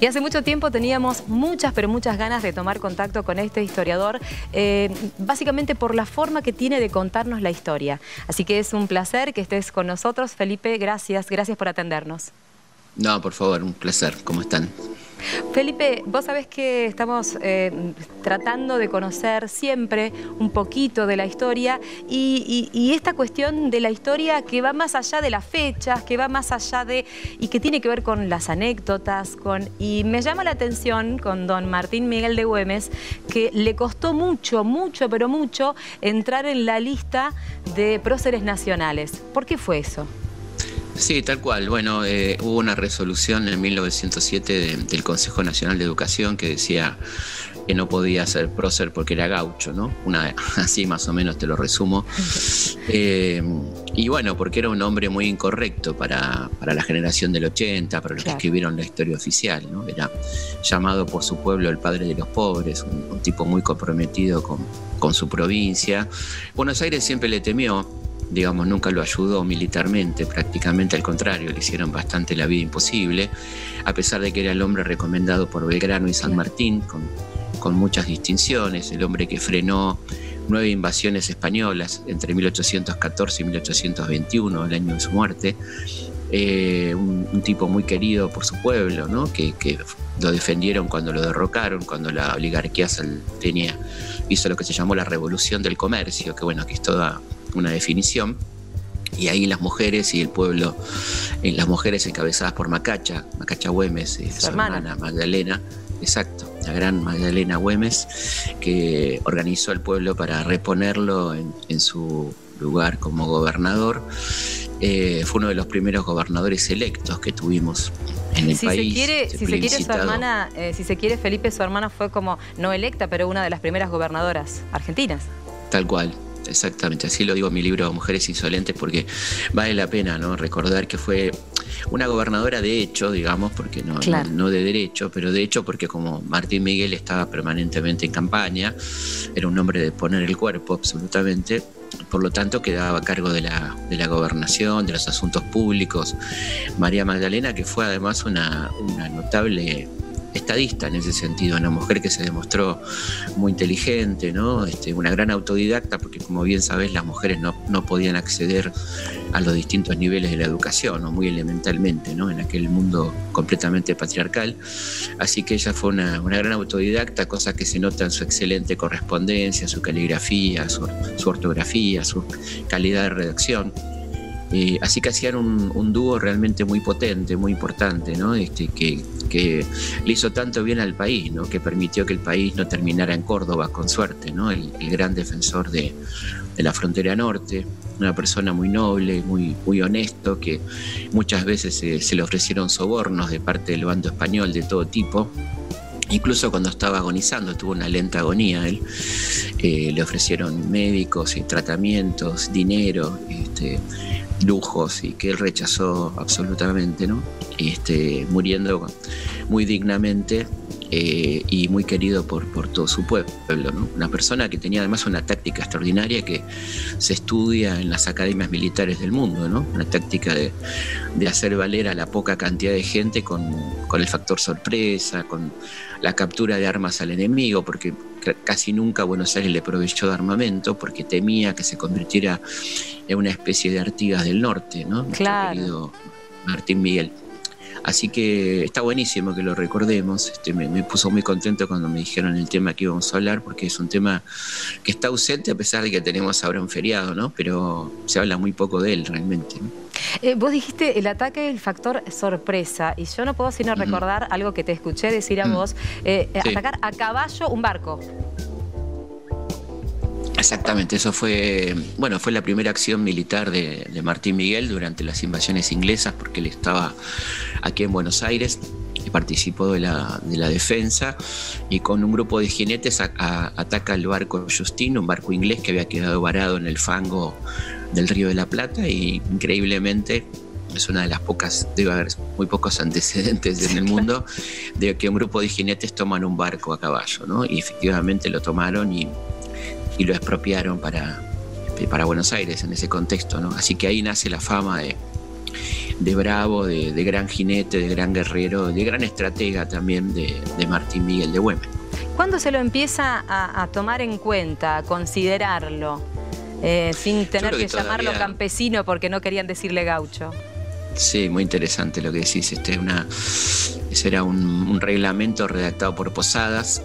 Y hace mucho tiempo teníamos muchas, pero muchas ganas de tomar contacto con este historiador, básicamente por la forma que tiene de contarnos la historia. Así que es un placer que estés con nosotros, Felipe. Gracias por atendernos. No, por favor, un placer. ¿Cómo están? Felipe, vos sabés que estamos tratando de conocer siempre un poquito de la historia y esta cuestión de la historia que va más allá de las fechas, que va más allá de... y que tiene que ver con las anécdotas, y me llama la atención con don Martín Miguel de Güemes, que le costó mucho, pero mucho entrar en la lista de próceres nacionales. ¿Por qué fue eso? Sí, tal cual. Bueno, hubo una resolución en 1907 del Consejo Nacional de Educación que decía que no podía ser prócer porque era gaucho, ¿no? Así más o menos te lo resumo. Y bueno, porque era un hombre muy incorrecto para la generación del 80, para los que escribieron la historia oficial, ¿no? Era llamado por su pueblo el padre de los pobres, un tipo muy comprometido con su provincia. Buenos Aires siempre le temió. Digamos, nunca lo ayudó militarmente, prácticamente al contrario, le hicieron bastante la vida imposible, a pesar de que era el hombre recomendado por Belgrano y San Martín, con muchas distinciones, el hombre que frenó 9 invasiones españolas entre 1814 y 1821, el año de su muerte, un tipo muy querido por su pueblo, ¿no? que lo defendieron cuando lo derrocaron, cuando la oligarquía hizo lo que se llamó la revolución del comercio, que bueno, que es toda una definición, y ahí las mujeres y el pueblo, las mujeres encabezadas por Macacha Güemes, su hermana Magdalena, exacto, la gran Magdalena Güemes, que organizó al pueblo para reponerlo en su lugar como gobernador. Fue uno de los primeros gobernadores electos que tuvimos en el país. Si se quiere, Felipe, su hermana fue como, no electa, pero una de las primeras gobernadoras argentinas. Tal cual. Exactamente, así lo digo en mi libro Mujeres Insolentes, porque vale la pena, ¿no?, recordar que fue una gobernadora de hecho, digamos, porque no de derecho, pero de hecho porque como Martín Miguel estaba permanentemente en campaña, era un hombre de poner el cuerpo absolutamente, por lo tanto quedaba a cargo de la gobernación, de los asuntos públicos. María Magdalena, que fue además una notable estadista en ese sentido, una mujer que se demostró muy inteligente, ¿no? Una gran autodidacta, porque como bien sabés, las mujeres no podían acceder a los distintos niveles de la educación, ¿no? Muy elementalmente, ¿no?, en aquel mundo completamente patriarcal. Así que ella fue una gran autodidacta, cosa que se nota en su excelente correspondencia, su caligrafía, su ortografía, su calidad de redacción. Así que hacían un dúo realmente muy potente, muy importante, ¿no? Que le hizo tanto bien al país, ¿no?, que permitió que el país no terminara en Córdoba, con suerte, ¿no? El gran defensor de la frontera norte, una persona muy noble, muy honesto, que muchas veces se le ofrecieron sobornos de parte del bando español de todo tipo. Incluso cuando estaba agonizando, tuvo una lenta agonía él, le ofrecieron médicos y tratamientos, dinero, lujos, y que él rechazó absolutamente, ¿no? Muriendo muy dignamente y muy querido por todo su pueblo, ¿no? Una persona que tenía además una táctica extraordinaria que se estudia en las academias militares del mundo, ¿no? Una táctica de hacer valer a la poca cantidad de gente con el factor sorpresa, con la captura de armas al enemigo, porque casi nunca Buenos Aires le proveyó de armamento porque temía que se convirtiera en una especie de Artigas del Norte, ¿no? Claro. Nuestro querido Martín Miguel. Así que está buenísimo que lo recordemos. Me puso muy contento cuando me dijeron el tema que íbamos a hablar, porque es un tema que está ausente a pesar de que tenemos ahora un feriado, ¿no? Pero se habla muy poco de él realmente, ¿no? Vos dijiste el ataque, el factor sorpresa, y yo no puedo sino recordar algo que te escuché decir a vos, atacar a caballo un barco. Exactamente, eso fue la primera acción militar de Martín Miguel durante las invasiones inglesas, porque él estaba aquí en Buenos Aires y participó de la defensa, y con un grupo de jinetes ataca el barco Justin, un barco inglés que había quedado varado en el fango del Río de la Plata, y increíblemente es una de las pocas, debe haber muy pocos antecedentes en el mundo de que un grupo de jinetes toman un barco a caballo, ¿no? Y efectivamente lo tomaron y lo expropiaron para Buenos Aires en ese contexto, ¿no? Así que ahí nace la fama bravo, de gran jinete, de gran guerrero, de gran estratega también de Martín Miguel de Güemes. ¿Cuándo se lo empieza a tomar en cuenta, a considerarlo, sin tener que llamarlo campesino porque no querían decirle gaucho? Sí, muy interesante lo que decís. Ese era un reglamento redactado por Posadas,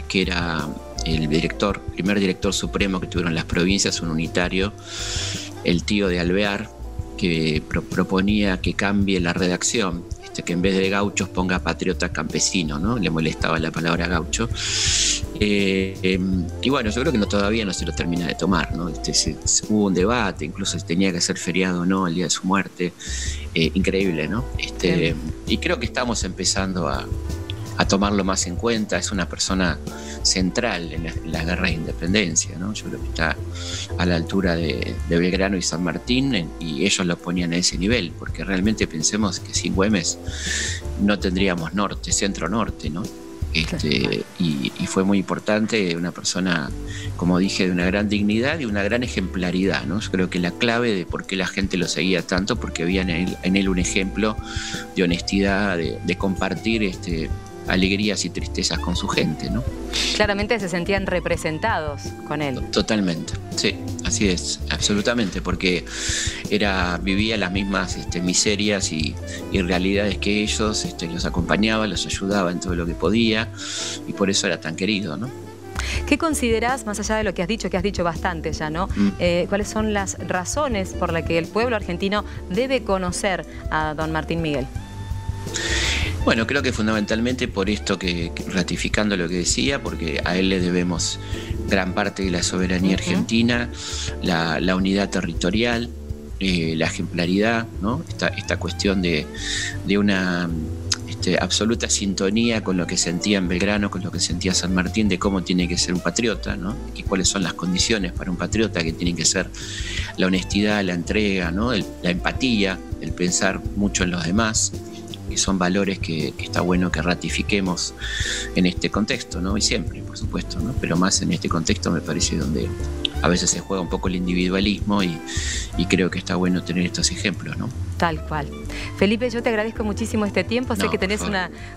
que era el primer director supremo que tuvieron las provincias, un unitario, el tío de Alvear, que proponía que cambie la redacción, que en vez de gauchos ponga patriota campesino, ¿no? Le molestaba la palabra gaucho. Y bueno, yo creo que todavía no se lo termina de tomar, ¿no? Hubo un debate, incluso si tenía que ser feriado o no el día de su muerte. Increíble, ¿no? Y creo que estamos empezando a tomarlo más en cuenta. Es una persona central en las guerras de independencia, ¿no? Yo creo que está a la altura de Belgrano y San Martín, y ellos lo ponían a ese nivel, porque realmente pensemos que sin Güemes no tendríamos centro-norte, ¿no? Y fue muy importante, una persona, como dije, de una gran dignidad y una gran ejemplaridad, ¿no? Yo creo que la clave de por qué la gente lo seguía tanto, porque había en él un ejemplo de honestidad, de compartir alegrías y tristezas con su gente, ¿no? Claramente se sentían representados con él. Totalmente, sí, así es, absolutamente, porque vivía las mismas miserias y realidades que ellos, los acompañaba, los ayudaba en todo lo que podía, y por eso era tan querido, ¿no? ¿Qué considerás, más allá de lo que has dicho bastante ya, ¿no? ¿Cuáles son las razones por las que el pueblo argentino debe conocer a don Martín Miguel? Bueno, creo que fundamentalmente por esto que ratificando lo que decía, porque a él le debemos gran parte de la soberanía argentina, la unidad territorial, la ejemplaridad, ¿no? Esta cuestión de una absoluta sintonía con lo que sentía en Belgrano, con lo que sentía San Martín, de cómo tiene que ser un patriota, ¿no? Y cuáles son las condiciones para un patriota, que tienen que ser la honestidad, la entrega, ¿no? La empatía, el pensar mucho en los demás. Y son valores que está bueno que ratifiquemos en este contexto, ¿no? Y siempre, por supuesto, ¿no? Pero más en este contexto me parece donde a veces se juega un poco el individualismo, y creo que está bueno tener estos ejemplos, ¿no? Tal cual. Felipe, yo te agradezco muchísimo este tiempo. Sé que tenés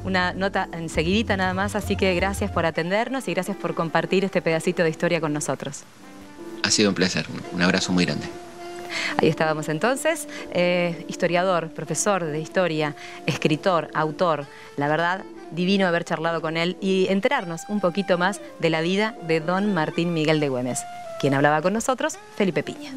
una nota enseguidita nada más, así que gracias por atendernos y gracias por compartir este pedacito de historia con nosotros. Ha sido un placer. Un abrazo muy grande. Ahí estábamos entonces, historiador, profesor de historia, escritor, autor. La verdad, divino haber charlado con él y enterarnos un poquito más de la vida de don Martín Miguel de Güemes. Quien hablaba con nosotros, Felipe Piña.